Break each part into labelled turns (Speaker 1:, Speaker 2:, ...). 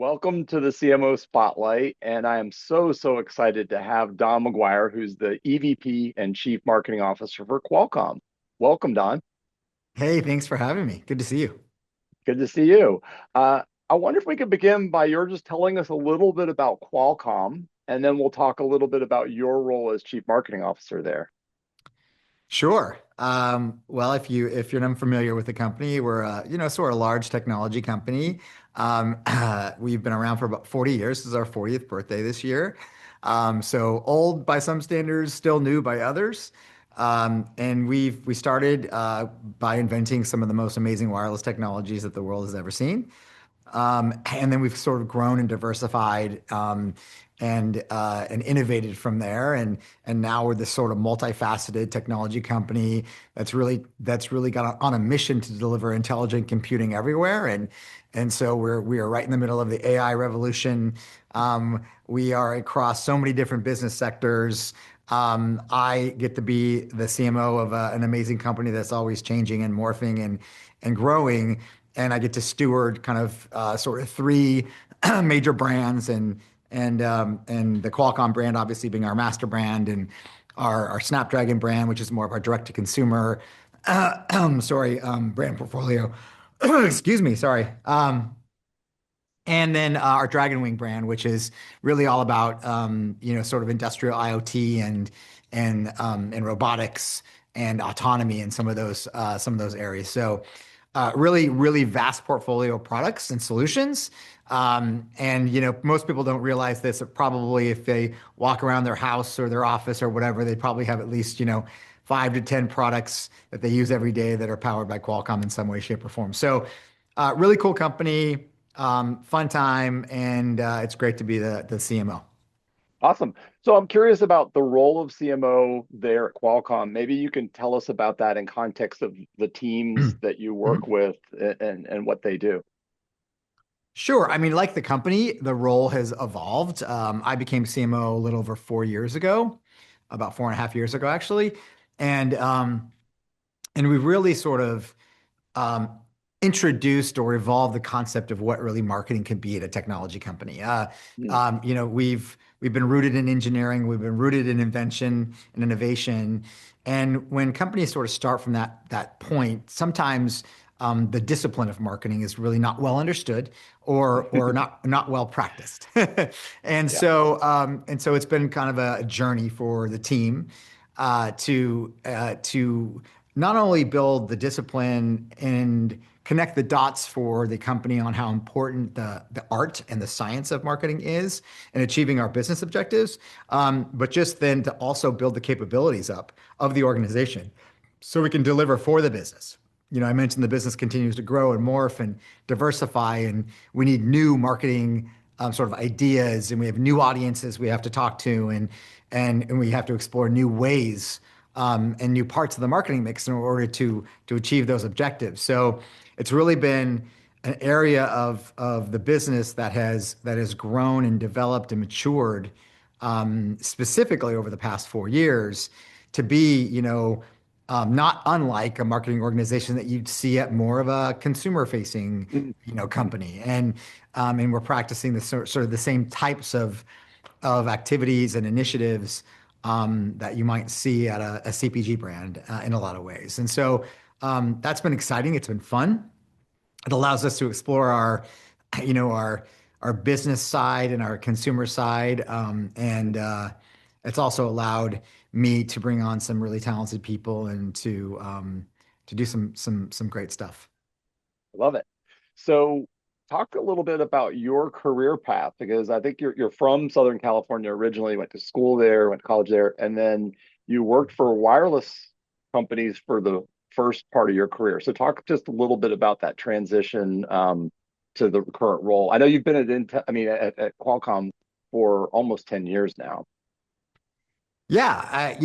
Speaker 1: Welcome to the CMO Spotlight, and I am so excited to have Don McGuire, who's the EVP and Chief Marketing Officer for Qualcomm. Welcome, Don.
Speaker 2: Hey, thanks for having me. Good to see you.
Speaker 1: Good to see you. I wonder if we could begin by your just telling us a little bit about Qualcomm, and then we'll talk a little bit about your role as Chief Marketing Officer there.
Speaker 2: Sure. Well, if you're unfamiliar with the company, we're sort of large technology company. We've been around for about 40 years. This is our 40th birthday this year. So old by some standards, still new by others. And we started by inventing some of the most amazing wireless technologies that the world has ever seen. And then we've sort of grown and diversified and innovated from there. And now we're this sort of multifaceted technology company that's really got on a mission to deliver intelligent computing everywhere. And so we are right in the middle of the AI revolution. We are across so many different business sectors. I get to be the CMO of an amazing company that's always changing and morphing and growing. And I get to steward kind of sort of three major brands and the Qualcomm brand obviously being our master brand and our Snapdragon brand, which is more of our direct to consumer brand portfolio. Excuse me, sorry. And then our Dragon Wing brand, which is really all about sort of industrial IoT and robotics and autonomy and some of those areas. So really vast portfolio of products and solutions. And most people don't realize this. Probably if they walk around their house or their office or whatever, they probably have at least 5 to 10 products that they use every day that are powered by Qualcomm in some way, shape, or form. So really cool company, fun time, and it's great to be the CMO.
Speaker 1: Awesome. So I'm curious about the role of CMO there at Qualcomm. Maybe you can tell us about that in context of the teams that you work
Speaker 2: Mhm.
Speaker 1: with and what they do.
Speaker 2: Sure. I mean, like the company, the role has evolved. I became CMO a little over 4 years ago, about 4.5 years ago, actually. And we've really sort of um, introduced or evolved the concept of what really marketing can be at a technology company.
Speaker 1: Mm,
Speaker 2: We've been rooted in engineering, we've been rooted in invention and innovation, and when companies sort of start from that point, sometimes the discipline of marketing is really not well understood or not well practiced,
Speaker 1: yeah.
Speaker 2: and so it's been kind of a journey for the team to not only build the discipline and connect the dots for the company on how important the art and the science of marketing is in achieving our business objectives, but just then to also build the capabilities up of the organization so we can deliver for the business. I mentioned the business continues to grow and morph and diversify, and we need new marketing sort of ideas, and we have new audiences we have to talk to, and we have to explore new ways and new parts of the marketing mix in order to achieve those objectives. So it's really been an area of the business that has grown and developed and matured specifically over the past 4 years to be, not unlike a marketing organization that you'd see at more of a consumer-facing,
Speaker 1: Mm,
Speaker 2: company. And we're practicing the sort of the same types of activities and initiatives that you might see at a CPG brand in a lot of ways. And so that's been exciting. It's been fun. It allows us to explore you know, our, our business side and our consumer side. And it's also allowed me to bring on some really talented people and to do some great stuff.
Speaker 1: love it. So talk a little bit about your career path because I think you're from Southern California originally, went to school there, went to college there, and then you worked for wireless companies for the first part of your career. So talk just a little bit about that transition to the current role. I know you've been at Intel, I mean at Qualcomm for almost 10 years now.
Speaker 2: Yeah,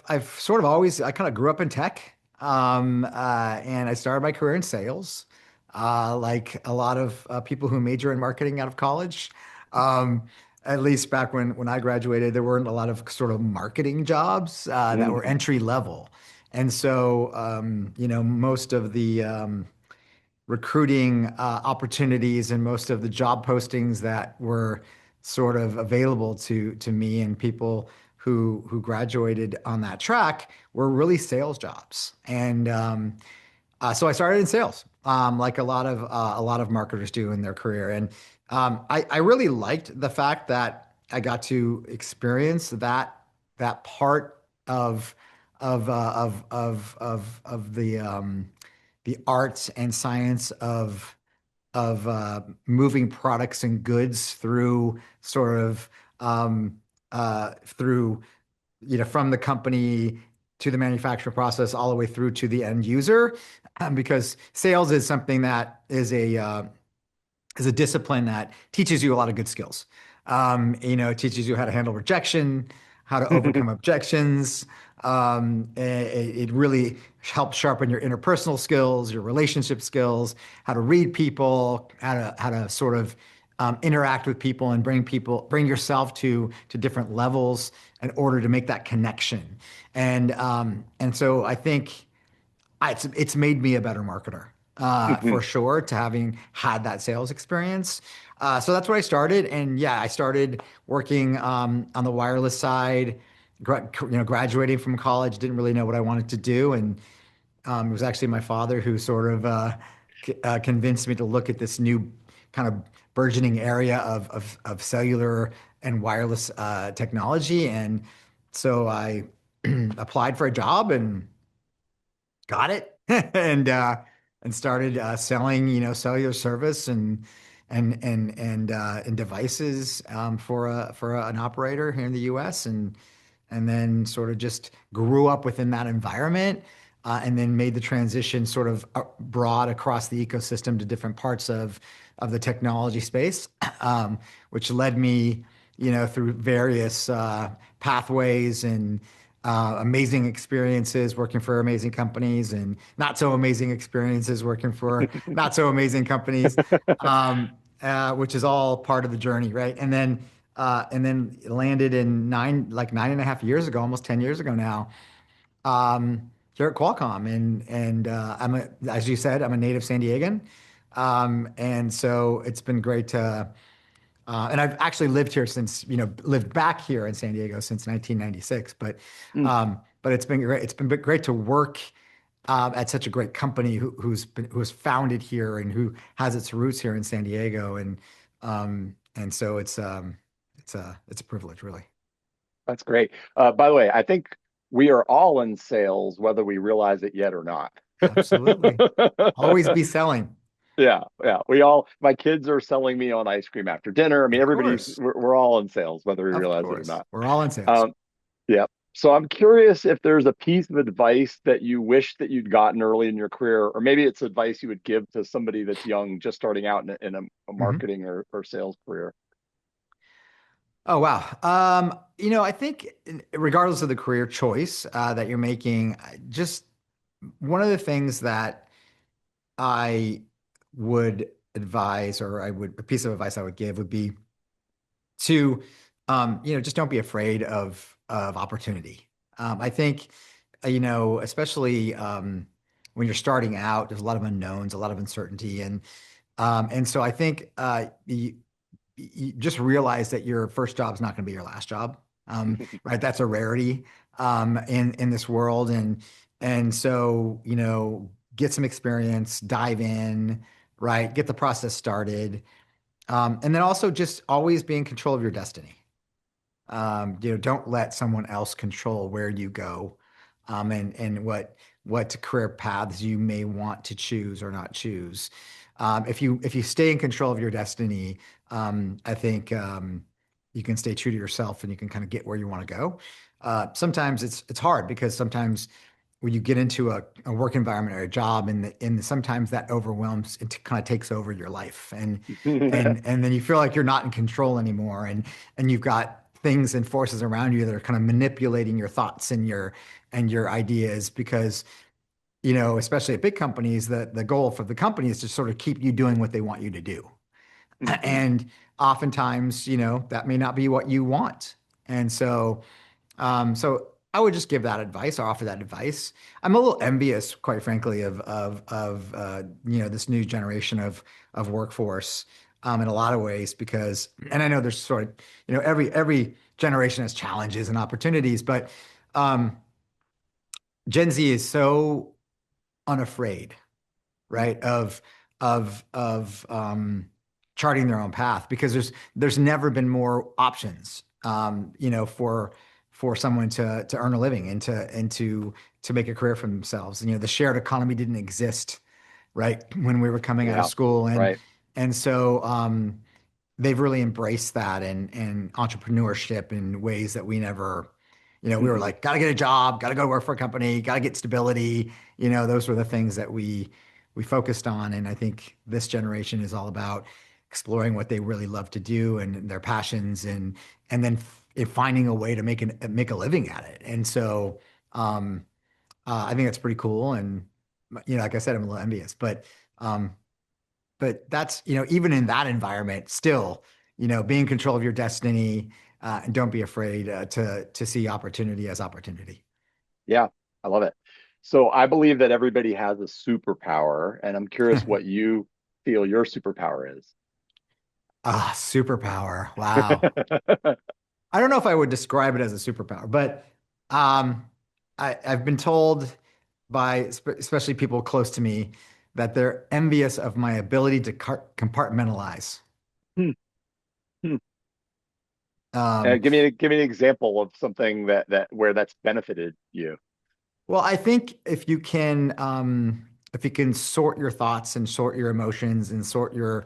Speaker 2: I've sort of always I kind of grew up in tech, and I started my career in sales, like a lot of people who major in marketing out of college. Um, at least back when I graduated, there weren't a lot of sort of marketing jobs that were
Speaker 1: Mhm.
Speaker 2: entry level, and so most of the recruiting opportunities, and most of the job postings that were sort of available to me and people who graduated on that track were really sales jobs. And so I started in sales, like a lot of marketers do in their career. And I really liked the fact that I got to experience that part of the arts and science of moving products and goods through sort of through from the company to the manufacturing process all the way through to the end user, because sales is something that is a discipline that teaches you a lot of good skills. It teaches you how to handle rejection, how to overcome objections. It really helps sharpen your interpersonal skills, your relationship skills, how to read people, how to sort of interact with people and bring yourself to different levels in order to make that connection. And so I think it's made me a better marketer, for sure, to having had that sales experience. So that's where I started. And yeah, I started working on the wireless side, graduating from college, didn't really know what I wanted to do. And it was actually my father who sort of convinced me to look at this new kind of burgeoning area of cellular and wireless technology. And so I applied for a job and got it and started selling cellular service and devices for an operator here in the US, and then sort of just grew up within that environment, and then made the transition sort of broad across the ecosystem to different parts of the technology space, which led me through various pathways and amazing experiences working for amazing companies, and not so amazing experiences working for not so amazing companies, which is all part of the journey, right? And then landed in like 9.5 years ago, almost 10 years ago now, here at Qualcomm. And as you said, I'm a native San Diegan. And so it's been great to and I've actually lived here since, lived back here in San Diego since 1996. But it's been great. It's been great to work at such a great company who's founded here and who has its roots here in San Diego. And so it's a privilege, really.
Speaker 1: That's great. By the way, I think we are all in sales, whether we realize it yet or not.
Speaker 2: Absolutely. Always be selling.
Speaker 1: Yeah, yeah. We all, my kids are selling me on ice cream after dinner. I mean,
Speaker 2: Of
Speaker 1: everybody's,
Speaker 2: course.
Speaker 1: we're all in sales, whether we
Speaker 2: Of
Speaker 1: realize it or
Speaker 2: course.
Speaker 1: not.
Speaker 2: We're all in sales.
Speaker 1: Um, yeah. So I'm curious if there's a piece of advice that you wish that you'd gotten early in your career, or maybe it's advice you would give to somebody that's young, just starting out in a
Speaker 2: Mhm.
Speaker 1: marketing or sales career.
Speaker 2: Oh, wow. I think regardless of the career choice that you're making, just one of the things that I would advise, or a piece of advice I would give would be to, just don't be afraid of opportunity. I think, especially when you're starting out, there's a lot of unknowns, a lot of uncertainty, and so I think you just realize that your first job is not going to be your last job. Right? That's a rarity in this world, and so get some experience, dive in, right? Get the process started, and then also just always be in control of your destiny. Don't let someone else control where you go, and what career paths you may want to choose or not choose. If you stay in control of your destiny, I think you can stay true to yourself and you can kind of get where you want to go. Sometimes it's hard because sometimes when you get into a work environment or a job, and sometimes that overwhelms, it kind of takes over your life, and then you feel like you're not in control anymore, and you've got things and forces around you that are kind of manipulating your thoughts and your ideas, because especially at big companies, the goal for the company is to sort of keep you doing what they want you to do. And oftentimes, that may not be what you want. And so I would just give that advice or offer that advice. I'm a little envious, quite frankly, of this new generation of workforce in a lot of ways because, and I know there's sort of, every generation has challenges and opportunities, but um, Gen Z is so unafraid, right, of charting their own path because there's never been more options, for someone to earn a living and to make a career for themselves. And, the shared economy didn't exist, right, when we were coming out of
Speaker 1: Yeah,
Speaker 2: school, and
Speaker 1: right.
Speaker 2: and so they've really embraced that and entrepreneurship in ways that we never, we were
Speaker 1: Hmm.
Speaker 2: like, gotta get a job, gotta go to work for a company, gotta get stability. Those were the things that we focused on. And I think this generation is all about exploring what they really love to do and their passions and then finding a way to make a living at it. And so I think that's pretty cool. And like I said, I'm a little envious, um, but that's, even in that environment, still, be in control of your destiny, and don't be afraid to see opportunity as opportunity.
Speaker 1: Yeah, I love it. So I believe that everybody has a superpower, and I'm curious what you feel your superpower is.
Speaker 2: Ah, superpower. Wow. I don't know if I would describe it as a superpower, but um, I've been told by especially people close to me that they're envious of my ability to compartmentalize.
Speaker 1: Hmm, hmm.
Speaker 2: Um,
Speaker 1: Give me an example of something that where that's benefited you.
Speaker 2: Well, I think if you can sort your thoughts and sort your emotions and sort your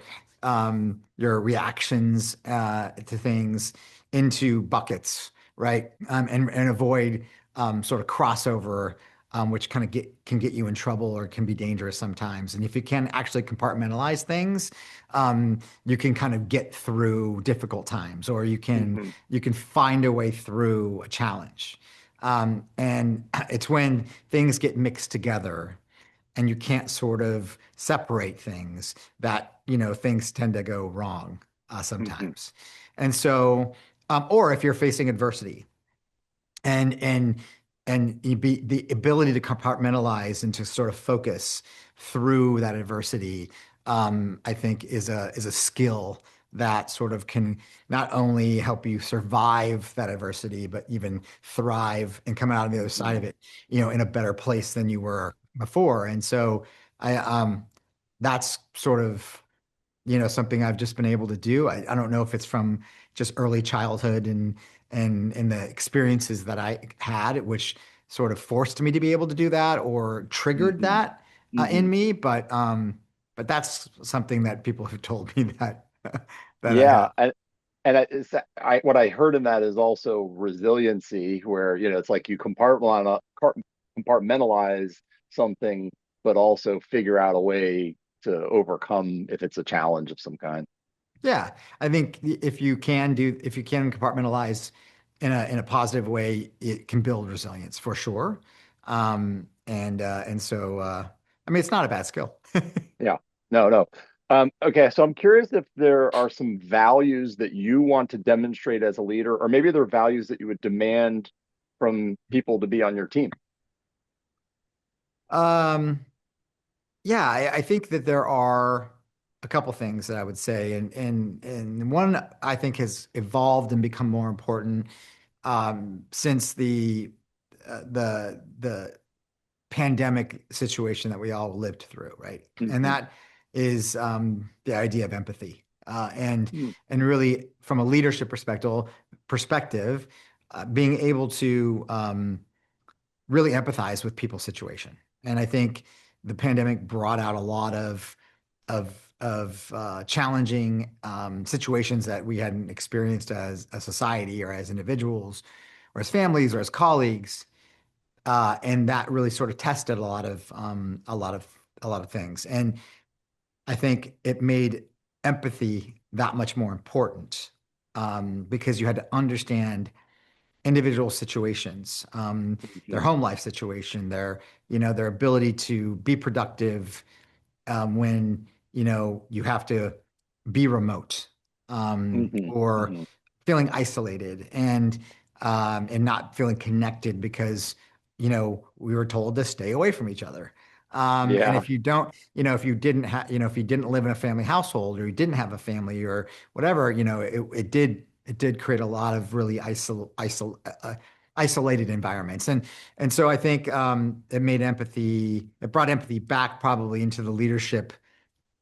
Speaker 2: reactions to things into buckets, right? And avoid sort of crossover, which kind of can get you in trouble or can be dangerous sometimes. And if you can actually compartmentalize things, you can kind of get through difficult times, or you can
Speaker 1: Hmm.
Speaker 2: you can find a way through a challenge. And it's when things get mixed together and you can't sort of separate things that, things tend to go wrong
Speaker 1: Hmm.
Speaker 2: sometimes. And so, or if you're facing adversity and and the ability to compartmentalize and to sort of focus through that adversity, I think is a skill that sort of can not only help you survive that adversity, but even thrive and come out on the other side
Speaker 1: Hmm.
Speaker 2: of it, in a better place than you were before. And so that's sort of something I've just been able to do. I don't know if it's from just early childhood and the experiences that I had, which sort of forced me to be able to do that or triggered
Speaker 1: Hmm.
Speaker 2: that in
Speaker 1: Hmm.
Speaker 2: me. But that's something that people have told me that that I
Speaker 1: Yeah,
Speaker 2: have.
Speaker 1: what I heard in that is also resiliency, where it's like you compartmentalize something, but also figure out a way to overcome if it's a challenge of some kind.
Speaker 2: Yeah, I think if you can compartmentalize in a positive way, it can build resilience for sure. And so I mean, it's not a bad skill.
Speaker 1: Yeah, no, no. Okay, so I'm curious if there are some values that you want to demonstrate as a leader, or maybe there are values that you would demand from people to be on your team.
Speaker 2: Um, yeah, I think that there are a couple things that I would say, and one I think has evolved and become more important since the pandemic situation that we all lived through, right? And
Speaker 1: Hmm.
Speaker 2: that is the idea of empathy, and
Speaker 1: Hmm.
Speaker 2: and really from a leadership perspective, being able to really empathize with people's situation. And I think the pandemic brought out a lot of challenging situations that we hadn't experienced as a society or as individuals or as families or as colleagues, and that really sort of tested a lot of things. And I think it made empathy that much more important because you had to understand individual situations, their
Speaker 1: Hmm.
Speaker 2: home life situation, their ability to be productive when you have to be remote
Speaker 1: Hmm.
Speaker 2: or
Speaker 1: Hmm.
Speaker 2: feeling isolated. And and not feeling connected because, we were told to stay away from each other. And
Speaker 1: Yeah.
Speaker 2: if you don't, if you didn't have, if you didn't live in a family household or you didn't have a family or whatever, it did create a lot of really isolated environments. And so I think it brought empathy back probably into the leadership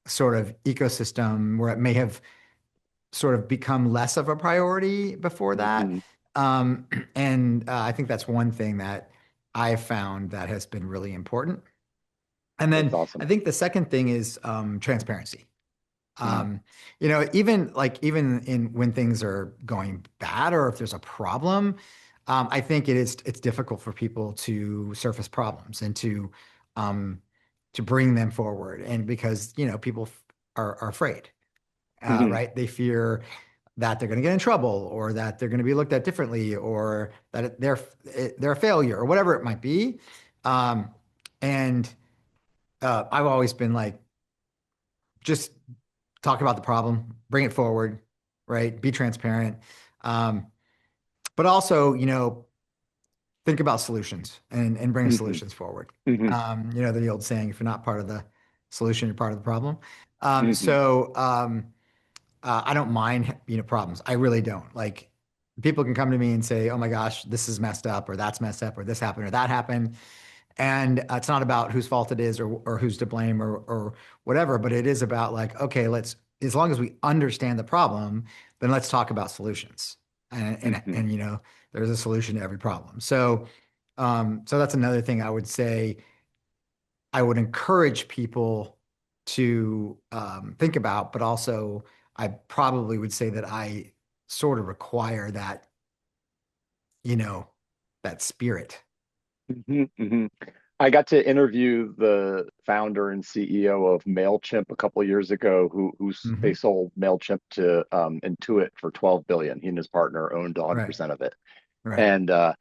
Speaker 2: sort of ecosystem where it may have sort of become less of a priority before that.
Speaker 1: Hmm.
Speaker 2: Um, and I think that's one thing that I found that has been really important. And
Speaker 1: That's
Speaker 2: then I
Speaker 1: awesome.
Speaker 2: think the second thing is transparency.
Speaker 1: Mm.
Speaker 2: Even in when things are going bad or if there's a problem, I think it's difficult for people to surface problems and to bring them forward. And because, people are afraid,
Speaker 1: Hmm.
Speaker 2: right? They fear that they're going to get in trouble or that they're going to be looked at differently or that they're a failure or whatever it might be. Um, and I've always been like, just talk about the problem, bring it forward, right? Be transparent. Um, but also, think about solutions and bring
Speaker 1: Hmm.
Speaker 2: solutions forward.
Speaker 1: Hmm.
Speaker 2: The old saying, if you're not part of the solution, you're part of the problem. Um,
Speaker 1: Hmm.
Speaker 2: so I don't mind, problems. I really don't. Like people can come to me and say, "Oh my gosh, this is messed up, or that's messed up, or this happened, or that happened," and it's not about whose fault it is or who's to blame or whatever, but it is about like, okay, as long as we understand the problem, then let's talk about solutions.
Speaker 1: Hmm.
Speaker 2: And there's a solution to every problem. So that's another thing I would say I would encourage people to think about, but also I probably would say that I sort of require you know, that spirit.
Speaker 1: Hmm. Hmm. I got to interview the founder and CEO of MailChimp a couple of years ago, they
Speaker 2: Hmm.
Speaker 1: sold MailChimp to Intuit for 12 billion. He and his partner owned
Speaker 2: Right,
Speaker 1: 100% of it.
Speaker 2: right.
Speaker 1: And I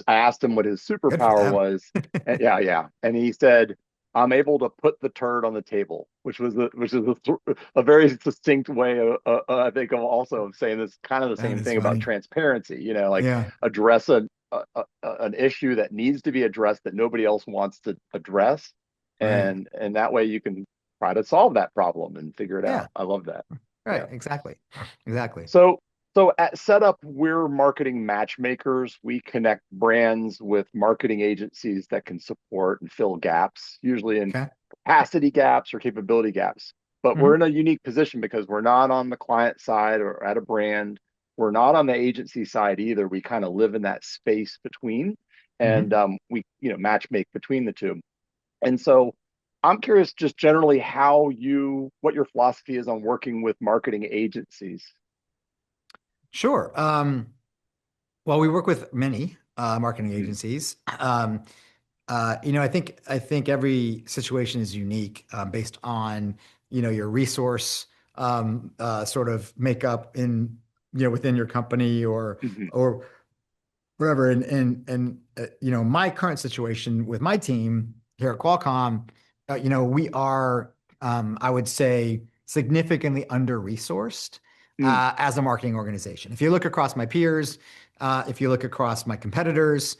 Speaker 1: asked him what his
Speaker 2: Good for
Speaker 1: superpower
Speaker 2: them.
Speaker 1: was. And, yeah, yeah. And he said, I'm able to put the turd on the table, which is a very succinct way I think, of also of saying this kind of the
Speaker 2: That
Speaker 1: same
Speaker 2: is
Speaker 1: thing about
Speaker 2: funny.
Speaker 1: transparency, like
Speaker 2: Yeah,
Speaker 1: address an issue that needs to be addressed that nobody else wants to address.
Speaker 2: right.
Speaker 1: And that way you can try to solve that problem and figure it
Speaker 2: Yeah,
Speaker 1: out. I love that.
Speaker 2: right.
Speaker 1: Yeah.
Speaker 2: Exactly. Exactly.
Speaker 1: So, so at Setup, we're marketing matchmakers. We connect brands with marketing agencies that can support and fill gaps, usually in
Speaker 2: Okay.
Speaker 1: capacity gaps or capability gaps. But we're in
Speaker 2: Hmm.
Speaker 1: a unique position because we're not on the client side or at a brand. We're not on the agency side either. We kind of live in that space between, and
Speaker 2: Hmm.
Speaker 1: we match make between the two. And so I'm curious, just generally, what your philosophy is on working with marketing agencies.
Speaker 2: Sure. Well, we work with many marketing
Speaker 1: Mhm.
Speaker 2: agencies. I think every situation is unique based on your resource sort of makeup in within your company
Speaker 1: Mhm.
Speaker 2: or whatever. And my current situation with my team here at Qualcomm, we are, I would say, significantly under-resourced
Speaker 1: Mm.
Speaker 2: as a marketing organization. If you look across my peers, if you look across my competitors,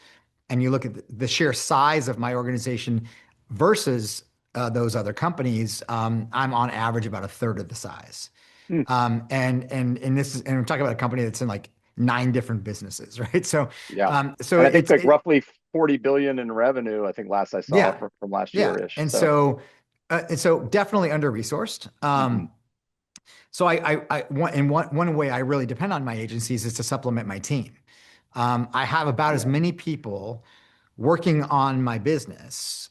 Speaker 2: and you look at the sheer size of my organization versus those other companies, I'm on average about a third of the size.
Speaker 1: Mm.
Speaker 2: And we're talking about a company that's in like 9 different businesses, right? So,
Speaker 1: Yeah.
Speaker 2: um, so
Speaker 1: And I think
Speaker 2: it's
Speaker 1: like roughly 40 billion in revenue, I think last I saw
Speaker 2: yeah,
Speaker 1: from last
Speaker 2: yeah,
Speaker 1: year-ish.
Speaker 2: and
Speaker 1: So,
Speaker 2: so definitely under resourced.
Speaker 1: mhm.
Speaker 2: So one way I really depend on my agencies is to supplement my team. I have about as
Speaker 1: Yeah.
Speaker 2: many people working on my business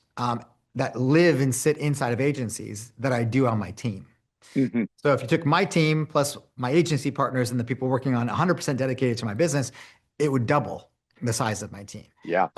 Speaker 2: that live and sit inside of agencies that I do on my team.
Speaker 1: Hmm.
Speaker 2: So if you took my team plus my agency partners and the people working on 100% dedicated to my business, it would double the size of my team.
Speaker 1: Yeah.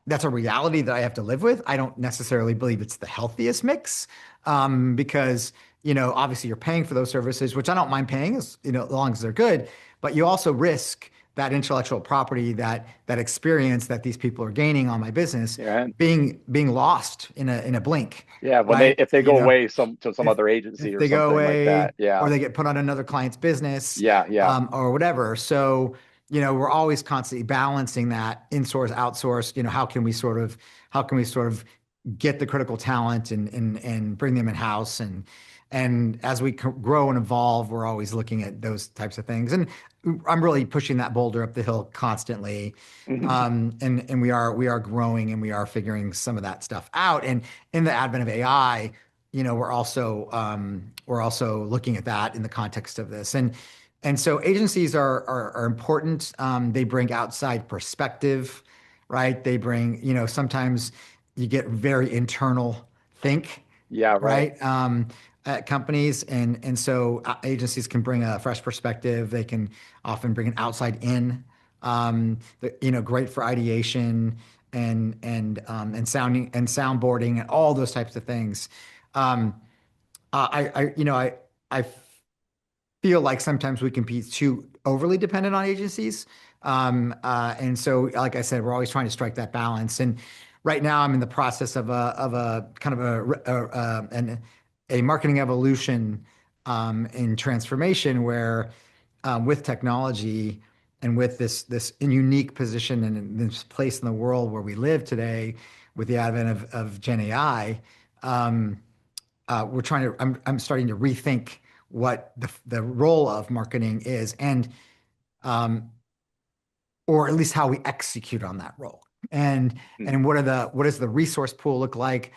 Speaker 2: That's a reality that I have to live with. I don't necessarily believe it's the healthiest mix because obviously you're paying for those services, which I don't mind paying as long as they're good, but you also risk that intellectual property, that experience that these people are gaining on my business
Speaker 1: Yeah.
Speaker 2: being lost in a blink,
Speaker 1: Yeah. When
Speaker 2: right?
Speaker 1: if they go away to some
Speaker 2: if
Speaker 1: other agency
Speaker 2: if
Speaker 1: or
Speaker 2: they go
Speaker 1: something like
Speaker 2: away
Speaker 1: that. Yeah.
Speaker 2: or they get put on another client's business
Speaker 1: Yeah. Yeah.
Speaker 2: or whatever. So we're always constantly balancing that in-source, outsource, how can we sort of get the critical talent and bring them in-house and as we grow and evolve, we're always looking at those types of things. And I'm really pushing that boulder up the hill constantly.
Speaker 1: Hmm.
Speaker 2: And we are growing and we are figuring some of that stuff out. And in the advent of AI, we're also looking at that in the context of this. And so agencies are important. They bring outside perspective, right? They bring, sometimes you get very internal think,
Speaker 1: Yeah, right.
Speaker 2: right? At companies, and so agencies can bring a fresh perspective. They can often bring an outside in, great for ideation and sounding and soundboarding and all those types of things. Um, I feel like sometimes we can be too overly dependent on agencies. And so, like I said, we're always trying to strike that balance. And right now, I'm in the process of a kind of a marketing evolution in transformation where with technology and with this unique position and this place in the world where we live today with the advent of Gen AI, I'm starting to rethink what the role of marketing is and um, or at least how we execute on that role and
Speaker 1: Mm.
Speaker 2: and what does the resource pool look like.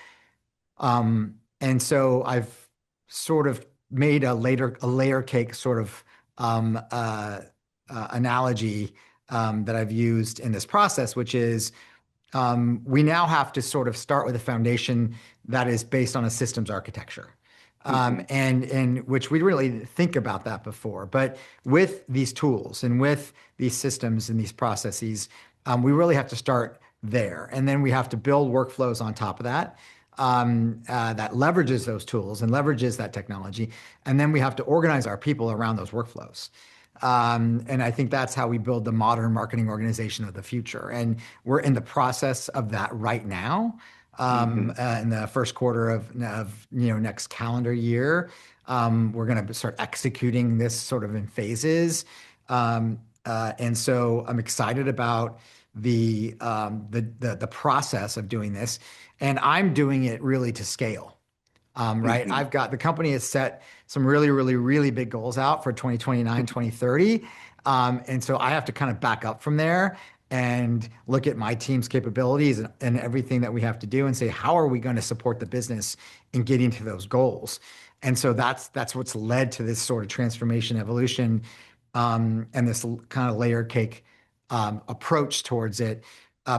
Speaker 2: And so I've sort of made a layer cake sort of analogy that I've used in this process, which is we now have to sort of start with a foundation that is based on a systems architecture.
Speaker 1: Hmm.
Speaker 2: And which we really think about that before. But with these tools and with these systems and these processes, we really have to start there. And then we have to build workflows on top of that that leverages those tools and leverages that technology. And then we have to organize our people around those workflows. And I think that's how we build the modern marketing organization of the future. And we're in the process of that right now.
Speaker 1: Hmm.
Speaker 2: In the first quarter of next calendar year, we're going to start executing this sort of in phases. And so I'm excited about the process of doing this, and I'm doing it really to scale. Right.
Speaker 1: Hmm.
Speaker 2: I've got the company has set some really, really, really big goals out for 2029, 2030. And so I have to kind of back up from there and look at my team's capabilities and everything that we have to do and say, how are we going to support the business in getting to those goals? And so that's what's led to this sort of transformation evolution and this kind of layer cake approach towards it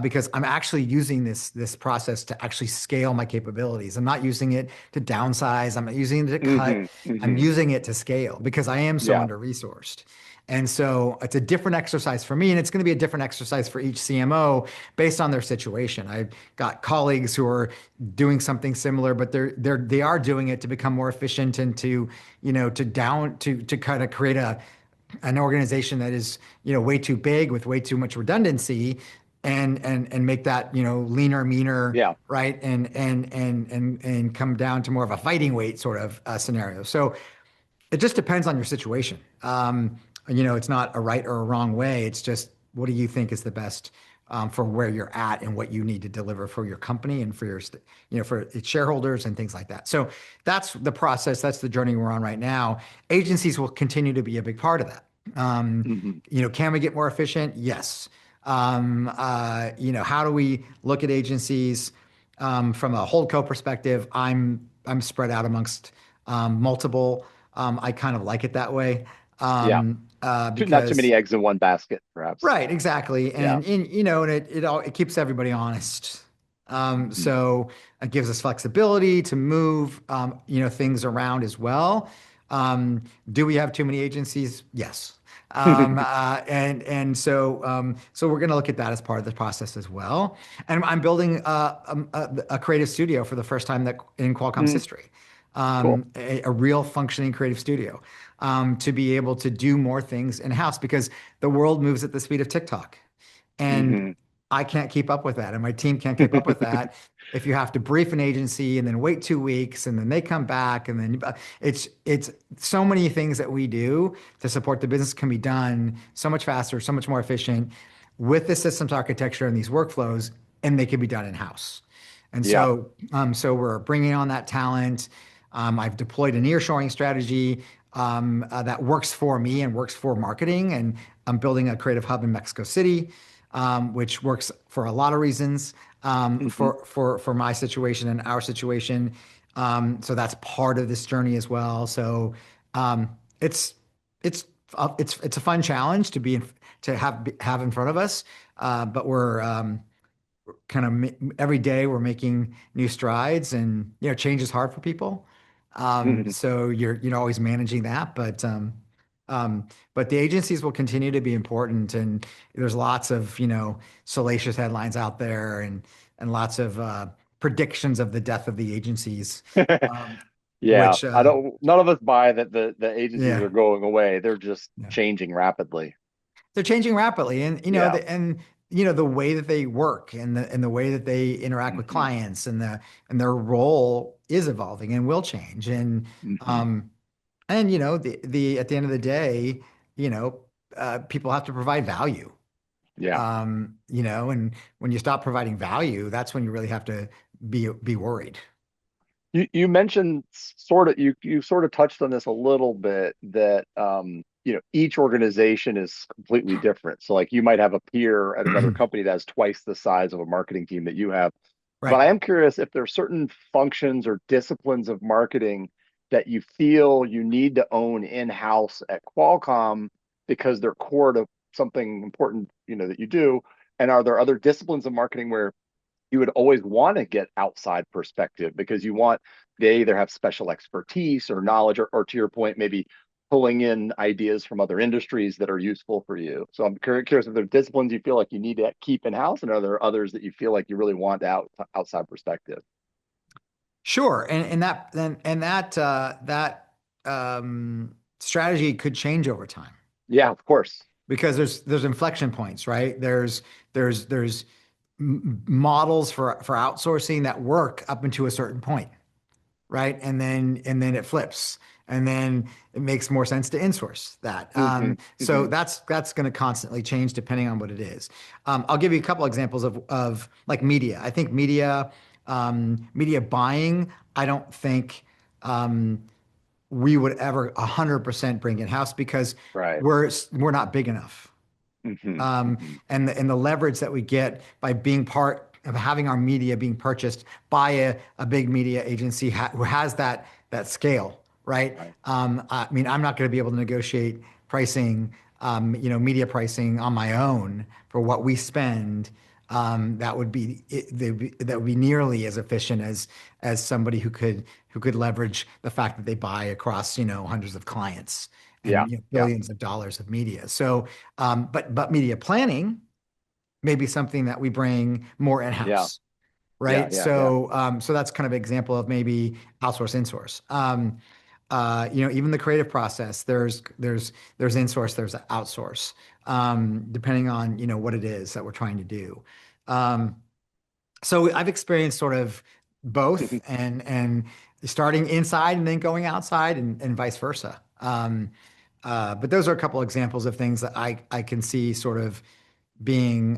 Speaker 2: because I'm actually using this process to actually scale my capabilities. I'm not using it to downsize. I'm not using it to cut.
Speaker 1: Hmm.
Speaker 2: I'm
Speaker 1: Hmm.
Speaker 2: using it to scale because I am so
Speaker 1: Yeah.
Speaker 2: under-resourced. And so it's a different exercise for me, and it's going to be a different exercise for each CMO based on their situation. I've got colleagues who are doing something similar, but they are doing it to become more efficient and to kind of create an organization that is way too big with way too much redundancy and make that leaner, meaner,
Speaker 1: Yeah.
Speaker 2: right, and come down to more of a fighting weight sort of scenario. So it just depends on your situation. It's not a right or a wrong way. It's just what do you think is the best for where you're at and what you need to deliver for your company and for for its shareholders and things like that. So that's the process. That's the journey we're on right now. Agencies will continue to be a big part of that.
Speaker 1: Hmm.
Speaker 2: Can we get more efficient? Yes. How do we look at agencies from a holdco perspective? I'm spread out amongst multiple. I kind of like it that way
Speaker 1: Yeah. Not too
Speaker 2: because
Speaker 1: many eggs in one basket, perhaps.
Speaker 2: right, exactly,
Speaker 1: Yeah.
Speaker 2: and it keeps everybody honest.
Speaker 1: Hmm.
Speaker 2: So it gives us flexibility to move things around as well. Um, do we have too many agencies? Yes. And so we're going to look at that as part of the process as well. And I'm building a creative studio for the first time that in Qualcomm's
Speaker 1: Mm.
Speaker 2: history,
Speaker 1: Cool.
Speaker 2: a real functioning creative studio to be able to do more things in house because the world moves at the speed of TikTok. And
Speaker 1: Hmm.
Speaker 2: I can't keep up with that, and my team can't keep up with that. If you have to brief an agency and then wait 2 weeks and then they come back and then it's so many things that we do to support the business can be done so much faster, so much more efficient with the systems architecture and these workflows, and they can be done in-house. And
Speaker 1: Yeah.
Speaker 2: so we're bringing on that talent. I've deployed a nearshoring strategy that works for me and works for marketing, and I'm building a creative hub in Mexico City, which works for a lot of reasons
Speaker 1: Hmm.
Speaker 2: for my situation and our situation. So that's part of this journey as well. So um, it's it's it's a fun challenge to to have in front of us, but we're every day we're making new strides, and change is hard for people. So you're always managing that, but the agencies will continue to be important, and there's lots of salacious headlines out there, and lots of predictions of the death of the agencies, um,
Speaker 1: Yeah.
Speaker 2: which
Speaker 1: I don't, none of us buy that the agencies
Speaker 2: yeah,
Speaker 1: are going away. They're just
Speaker 2: yeah.
Speaker 1: changing rapidly.
Speaker 2: They're changing rapidly, and
Speaker 1: Yeah.
Speaker 2: the way that they work, and the way that they interact with
Speaker 1: Hmm.
Speaker 2: clients, and their role is evolving and will change.
Speaker 1: Hmm.
Speaker 2: Um and the at the end of the day, you know people have to provide value.
Speaker 1: Yeah.
Speaker 2: And when you stop providing value, that's when you really have to be worried.
Speaker 1: You mentioned sort of, you sort of touched on this a little bit, that each organization is completely different. So like you might have a peer at another company that has twice the size of a marketing team that you have. But
Speaker 2: Right.
Speaker 1: I am curious if there are certain functions or disciplines of marketing that you feel you need to own in-house at Qualcomm because they're core to something important, that you do. And are there other disciplines of marketing where you would always want to get outside perspective because you want, they either have special expertise or knowledge, or to your point, maybe pulling in ideas from other industries that are useful for you. So I'm curious if there are disciplines you feel like you need to keep in house, and are there others that you feel like you really want outside perspective?
Speaker 2: Sure. And that strategy could change over time,
Speaker 1: Yeah, of course.
Speaker 2: because there's inflection points, right? There's models for outsourcing that work up into a certain point, right? And then it flips, and then it makes more sense to insource that.
Speaker 1: Hmm.
Speaker 2: So
Speaker 1: Hmm.
Speaker 2: that's going to constantly change depending on what it is. I'll give you a couple examples of like media. I think media buying. I don't think we would ever 100% bring in house, because
Speaker 1: Right.
Speaker 2: we're not big enough.
Speaker 1: Hmm.
Speaker 2: um,
Speaker 1: Hmm.
Speaker 2: and the leverage that we get by being part of having our media being purchased by a big media agency who has that scale, right?
Speaker 1: Right.
Speaker 2: I mean, I'm not going to be able to negotiate pricing, media pricing on my own for what we spend. That would be nearly as efficient as somebody who could leverage the fact that they buy across hundreds of clients
Speaker 1: Yeah.
Speaker 2: and
Speaker 1: Yeah.
Speaker 2: billions of dollars of media. So, but media planning may be something that we bring more
Speaker 1: Yeah.
Speaker 2: in-house,
Speaker 1: Yeah.
Speaker 2: right?
Speaker 1: Yeah. Yeah.
Speaker 2: So that's kind of an example of maybe outsource, insource. Even the creative process, there's insource, there's outsource, depending on what it is that we're trying to do. Um, so I've experienced sort of both, and starting inside and then going outside, and vice versa. But those are a couple examples of things that I can see sort of being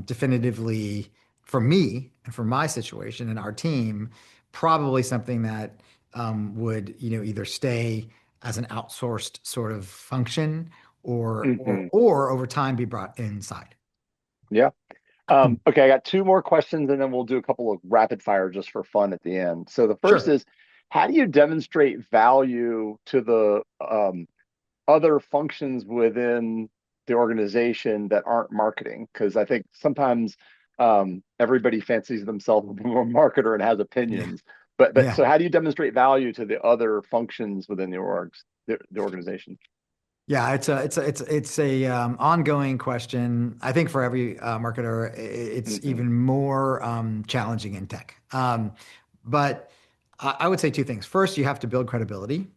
Speaker 2: definitively, for me and for my situation and our team, probably something that would either stay as an outsourced sort of function, or or
Speaker 1: Hmm.
Speaker 2: or over time be brought inside.
Speaker 1: Yeah. Okay, I got two more questions and then we'll do a couple of rapid fire just for fun at the end. So the first
Speaker 2: Sure.
Speaker 1: is, how do you demonstrate value to the other functions within the organization that aren't marketing? Because I think sometimes everybody fancies themselves a marketer and has
Speaker 2: Yeah.
Speaker 1: opinions. But
Speaker 2: Yeah.
Speaker 1: so how do you demonstrate value to the other functions within the organization?
Speaker 2: Yeah, it's a ongoing question. I think for every marketer, it's
Speaker 1: Hmm.
Speaker 2: even more challenging in tech. But I would say two things. First, you have to build credibility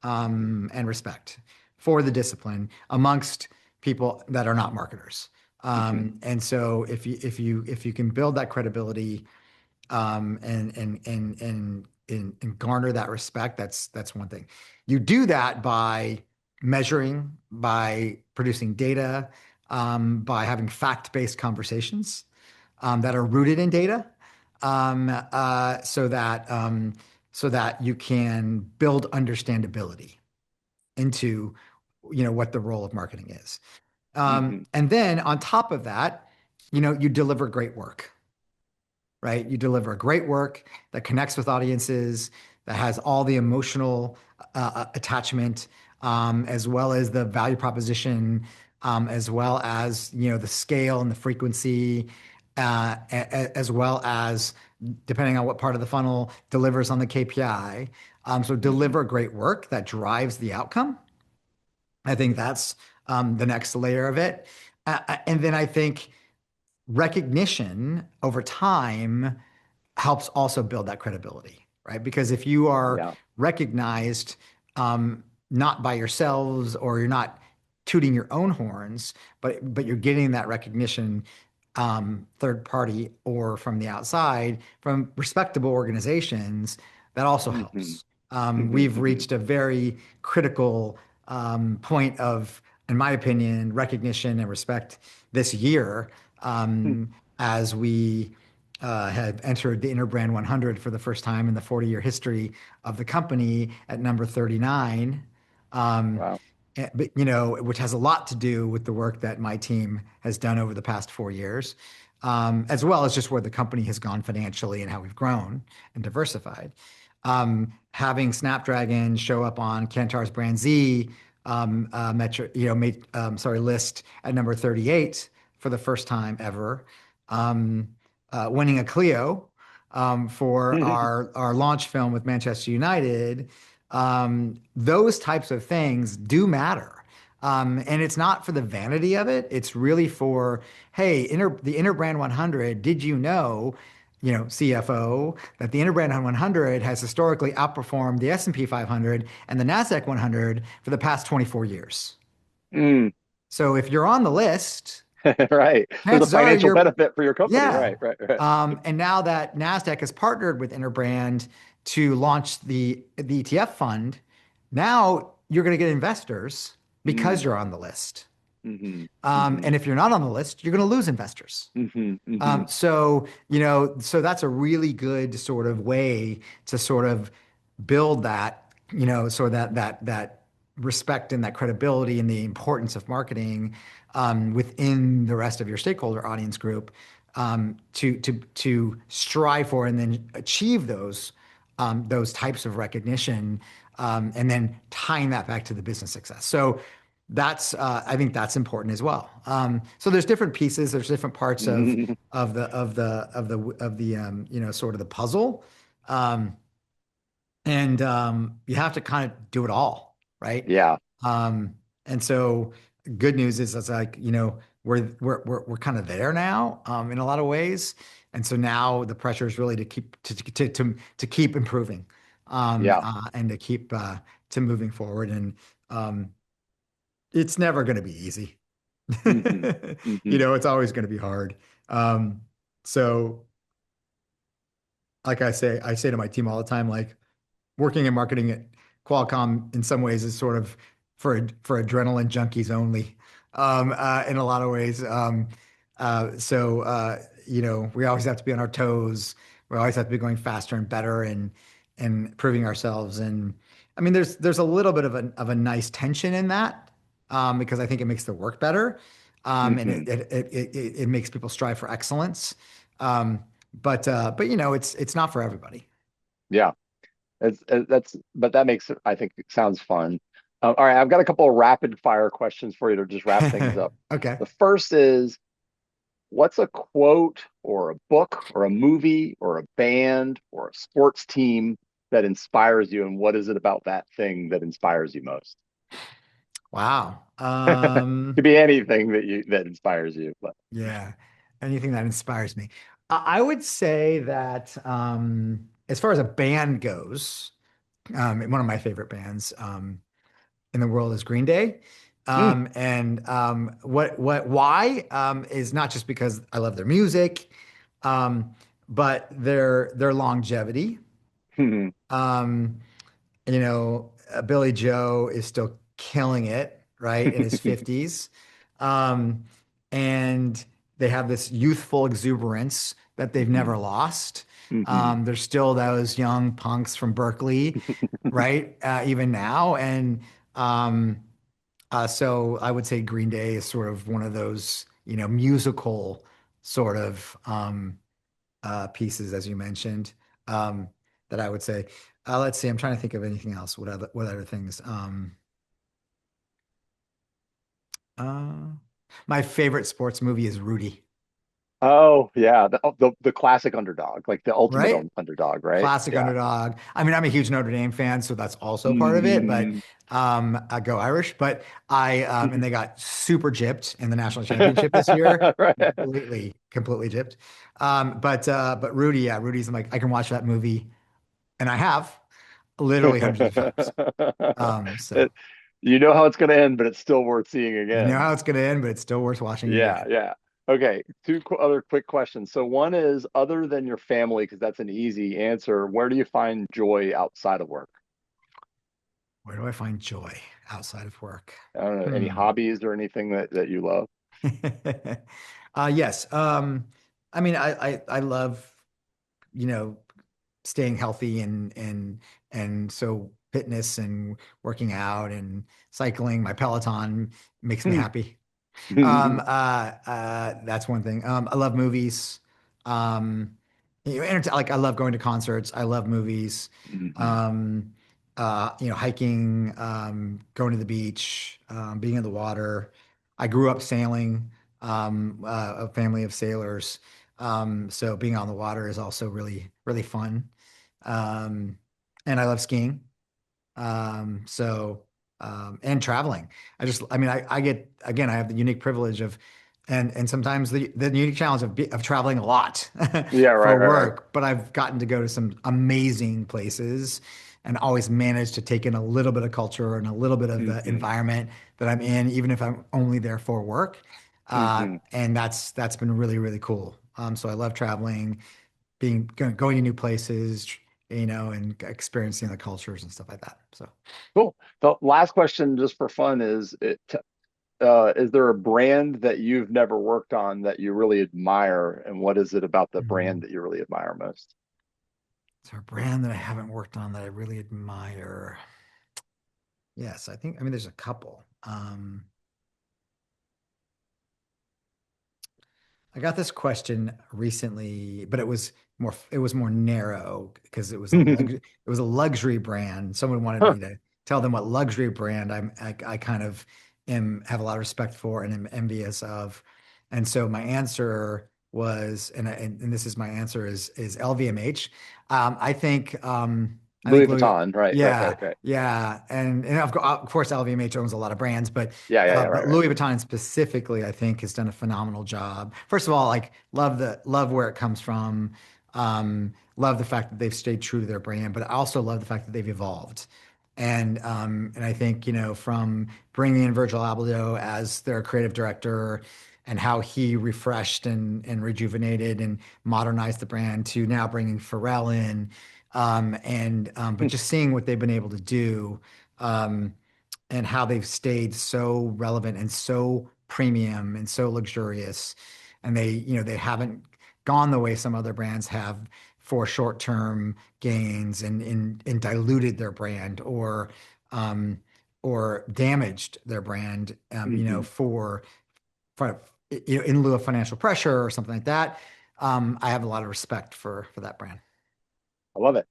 Speaker 2: and respect for the discipline amongst people that are not marketers.
Speaker 1: Hmm.
Speaker 2: And so if you can build that credibility and garner that respect, that's one thing. You do that by measuring, by producing data, by having fact-based conversations that are rooted in data, so that you can build understandability into what the role of marketing is.
Speaker 1: Hmm.
Speaker 2: And then on top of that, you deliver great work, right? You deliver great work that connects with audiences, that has all the emotional attachment, as well as the value proposition, as well as the scale and the frequency, as well as depending on what part of the funnel delivers on the KPI. So
Speaker 1: Hmm.
Speaker 2: deliver great work that drives the outcome. I think that's the next layer of it. And then I think recognition over time helps also build that credibility, right? Because if you are
Speaker 1: Yeah.
Speaker 2: recognized not by yourselves, or you're not tooting your own horns, but you're getting that recognition third party or from the outside from respectable organizations, that also
Speaker 1: Hmm.
Speaker 2: helps.
Speaker 1: Hmm.
Speaker 2: We've
Speaker 1: Hmm.
Speaker 2: reached a very critical point of, in my opinion, recognition and respect this year, as we have entered the Interbrand 100 for the first time in the 40-year history of the company at number 39. Um,
Speaker 1: Wow.
Speaker 2: but, which has a lot to do with the work that my team has done over the past 4 years, as well as just where the company has gone financially and how we've grown and diversified. Having Snapdragon show up on Kantar's Brand Z list at number 38 for the first time ever, um, winning a Clio for our launch film with Manchester United. Those types of things do matter. And it's not for the vanity of it. It's really for, hey, the Interbrand 100, did you know, CFO, that the Interbrand 100 has historically outperformed the S&P 500 and the NASDAQ 100 for the past 24 years.
Speaker 1: Mm.
Speaker 2: So if you're on the list,
Speaker 1: Right. There's a
Speaker 2: chances are
Speaker 1: financial
Speaker 2: you're,
Speaker 1: benefit for your company.
Speaker 2: yeah.
Speaker 1: Right. Right. Right.
Speaker 2: And now that NASDAQ has partnered with Interbrand to launch the ETF fund, now you're going to get investors because
Speaker 1: Mm.
Speaker 2: you're on the list.
Speaker 1: Hmm. Hmm.
Speaker 2: And if you're not on the list, you're going to lose investors.
Speaker 1: Hmm. Hmm.
Speaker 2: So that's a really good sort of way to sort of build that, so that respect and that credibility and the importance of marketing within the rest of your stakeholder audience group, to strive for and then achieve those types of recognition, and then tying that back to the business success. So that's I think that's important as well. So there's different pieces, there's different parts of
Speaker 1: Hmm.
Speaker 2: sort of the puzzle, um, and you have to kind of do it all, right?
Speaker 1: Yeah.
Speaker 2: Um, and so good news is it's like, we're kind of there now, in a lot of ways. And so now the pressure is really to keep improving,
Speaker 1: Yeah.
Speaker 2: and to keep to moving forward. And um, it's never going to be easy.
Speaker 1: Hmm. Hmm.
Speaker 2: It's always going to be hard. Um, so like I say to my team all the time, like, working in marketing at Qualcomm in some ways is sort of for adrenaline junkies only, in a lot of ways. We always have to be on our toes. We always have to be going faster and better, and proving ourselves. And I mean, there's a little bit of a nice tension in that, because I think it makes the work better, and
Speaker 1: Hmm.
Speaker 2: it makes people strive for excellence. But it's not for everybody.
Speaker 1: Yeah. But that makes it, I think it sounds fun. All right. I've got a couple of rapid fire questions for you to just wrap things up.
Speaker 2: Okay.
Speaker 1: The first is, what's a quote or a book or a movie or a band or a sports team that inspires you? And what is it about that thing that inspires you most?
Speaker 2: Wow.
Speaker 1: Could be anything that inspires you, but
Speaker 2: Yeah. Anything that inspires me. I would say that, as far as a band goes, one of my favorite bands in the world is Green Day.
Speaker 1: Mm.
Speaker 2: Why is not just because I love their music, um, but their longevity.
Speaker 1: Mhm.
Speaker 2: Um, Billy Joe is still killing it, right, in his 50s. Um, and they have this youthful exuberance that they've
Speaker 1: Mhm.
Speaker 2: never lost.
Speaker 1: Mhm.
Speaker 2: There's still those young punks from Berkeley, right, even now. And so I would say Green Day is sort of one of those, musical sort of pieces, as you mentioned, um, that I would say. Let's see. I'm trying to think of anything else. What other things? Uh, my favorite sports movie is Rudy,
Speaker 1: Oh yeah, the classic underdog, like the ultimate
Speaker 2: right?
Speaker 1: underdog, right?
Speaker 2: Classic
Speaker 1: Yeah.
Speaker 2: underdog. I mean, I'm a huge Notre Dame fan, so that's also part of it. But
Speaker 1: Mhm.
Speaker 2: I go Irish. But and they got super gypped in the national championship this year.
Speaker 1: Right.
Speaker 2: Completely gypped. But Rudy, yeah, Rudy's like I can watch that movie, and I have literally hundreds of times. So
Speaker 1: It, you know how it's going to end, but it's still worth seeing
Speaker 2: you know
Speaker 1: again.
Speaker 2: how it's going to end, but it's still worth watching
Speaker 1: Yeah,
Speaker 2: again.
Speaker 1: yeah. Okay, two other quick questions. So one is, other than your family, because that's an easy answer, where do you find joy outside of work?
Speaker 2: Where do I find joy outside of work?
Speaker 1: I don't know, any
Speaker 2: Hmm.
Speaker 1: hobbies or anything that you love?
Speaker 2: Yes. I mean, I love, you know, staying healthy and so fitness and working out and cycling. My Peloton makes me happy. That's one thing. I love movies. Um, like I love going to concerts. I love movies.
Speaker 1: Mhm.
Speaker 2: Um, hiking, going to the beach, being in the water. I grew up sailing, a family of sailors. So being on the water is also really, really fun. Um, and I love skiing. And traveling. I mean, I get, again, I have the unique privilege of, and sometimes the unique challenge of traveling a lot
Speaker 1: Yeah, right,
Speaker 2: for
Speaker 1: right, right.
Speaker 2: work, but I've gotten to go to some amazing places and always managed to take in a little bit of culture and a little bit of the
Speaker 1: Hmm.
Speaker 2: environment that I'm in, even if I'm only there for work.
Speaker 1: Hmm.
Speaker 2: And that's been really, really cool. So I love traveling, going to new places, and experiencing the cultures and stuff like that. So,
Speaker 1: Cool. The last question, just for fun, is there a brand that you've never worked on that you really admire, and what is it about the brand
Speaker 2: mm,
Speaker 1: that you really admire most?
Speaker 2: is there a brand that I haven't worked on that I really admire? Yes, I mean, there's a couple. I got this question recently, but it was more narrow because it was a luxury brand. Someone wanted
Speaker 1: Huh.
Speaker 2: me to tell them what luxury brand I kind of have a lot of respect for and am envious of. And so my answer was, and this is my answer is LVMH. I
Speaker 1: Louis
Speaker 2: think Louis,
Speaker 1: Vuitton, right, right, right,
Speaker 2: yeah,
Speaker 1: right.
Speaker 2: yeah, and of course LVMH owns a lot of brands, but
Speaker 1: Yeah, yeah, yeah,
Speaker 2: but
Speaker 1: right, right.
Speaker 2: Louis Vuitton specifically, I think, has done a phenomenal job. First of all, like love where it comes from. Love the fact that they've stayed true to their brand, but I also love the fact that they've evolved. And I think, from bringing in Virgil Abloh as their creative director and how he refreshed and rejuvenated and modernized the brand to now bringing Pharrell in, but just seeing what they've been able to do. And how they've stayed so relevant and so premium and so luxurious. And they haven't gone the way some other brands have for short-term gains and diluted their brand um, or damaged their brand,
Speaker 1: Hmm.
Speaker 2: for in lieu of financial pressure or something like that. I have a lot of respect for that brand.
Speaker 1: I love it.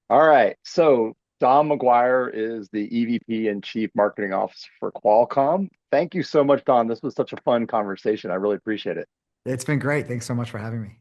Speaker 1: All right. So Don McGuire is the EVP and Chief Marketing Officer for Qualcomm. Thank you so much, Don. This was such a fun conversation. I really appreciate it.
Speaker 2: It's been great. Thanks so much for having me.